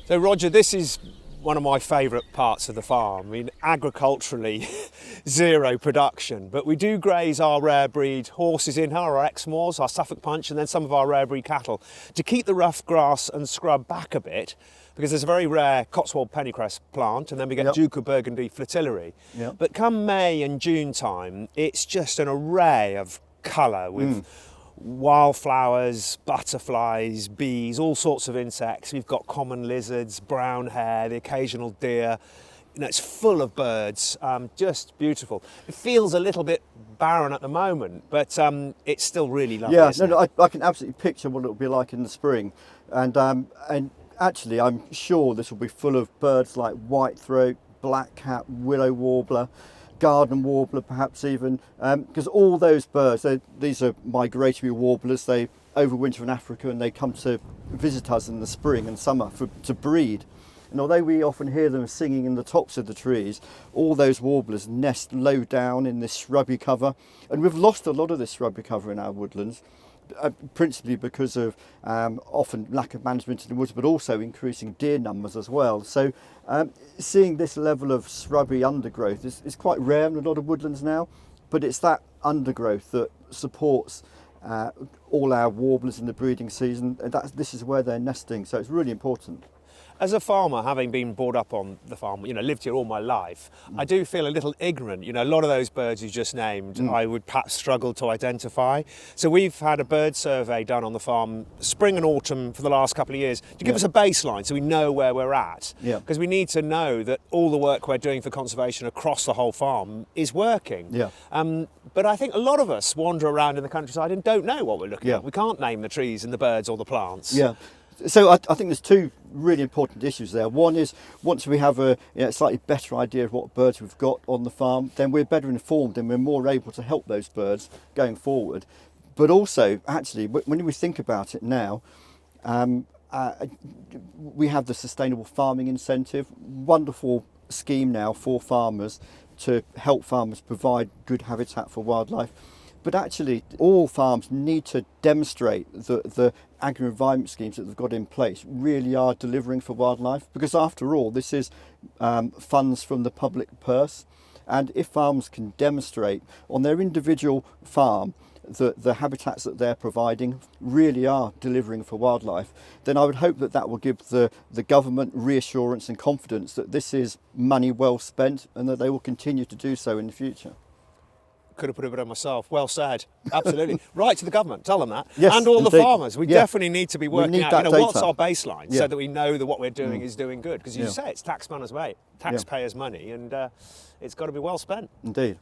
So Roger, this is one of my favourite parts of the farm. I mean, agriculturally, zero production, but we do graze our rare breed horses in here, our Exmoors, our Suffolk Punch, and then some of our rare breed cattle to keep the rough grass and scrub back a bit, because there's a very rare Cotswold pennycress plant, and then we get Duke of Burgundy fritillary. But come May and June time, it's just an array of colour with wildflowers, butterflies, bees, all sorts of insects. We've got common lizards, brown hare, the occasional deer. You know, it's full of birds, just beautiful. It feels a little bit barren at the moment, but it's still really lovely. Yeah, I can absolutely picture what it'll be like in the spring, and actually I'm sure this will be full of birds like whitethroat, blackcap, willow warbler, garden warbler perhaps even, because all those birds, these are migratory warblers. They overwinter in Africa and they come to visit us in the spring and summer to breed. And although we often hear them singing in the tops of the trees, all those warblers nest low down in this shrubby cover, and we've lost a lot of this shrubby cover in our woodlands, principally because of often lack of management in the woods, but also increasing deer numbers as well. So seeing this level of shrubby undergrowth is quite rare in a lot of woodlands now, but it's that undergrowth that supports all our warblers in the breeding season, and this is where they're nesting, so it's really important. As a farmer, having been brought up on the farm, you know, lived here all my life, I do feel a little ignorant. You know, a lot of those birds you just named, I would perhaps struggle to identify. So we've had a bird survey done on the farm, spring and autumn, for the last couple of years, to give us a baseline so we know where we're at. Because we need to know that all the work we're doing for conservation across the whole farm is working. But I think a lot of us wander around in the countryside and don't know what we're looking at. We can't name the trees and the birds or the plants. So I think there's two really important issues there. One is, once we have a slightly better idea of what birds we've got on the farm, then we're better informed and we're more able to help those birds going forward. But also, actually, when we think about it now, we have the sustainable farming incentive, wonderful scheme now for farmers to help farmers provide good habitat for wildlife. But actually, all farms need to demonstrate that the agri-environment schemes that they've got in place really are delivering for wildlife, because after all, this is funds from the public purse. And if farms can demonstrate on their individual farm that the habitats that they're providing really are delivering for wildlife, then I would hope that that will give the government reassurance and confidence that this is money well spent and that they will continue to do so in the future. Could have put it better myself. Well said. Absolutely. Right to the government. Tell them that. Yes, and all indeed. the farmers. We definitely need to be working out, what's our baseline, Yeah. so that we know that what we're doing is doing good. Because you Yeah. say it's taxpayers' money, and it's got to be well spent. Indeed.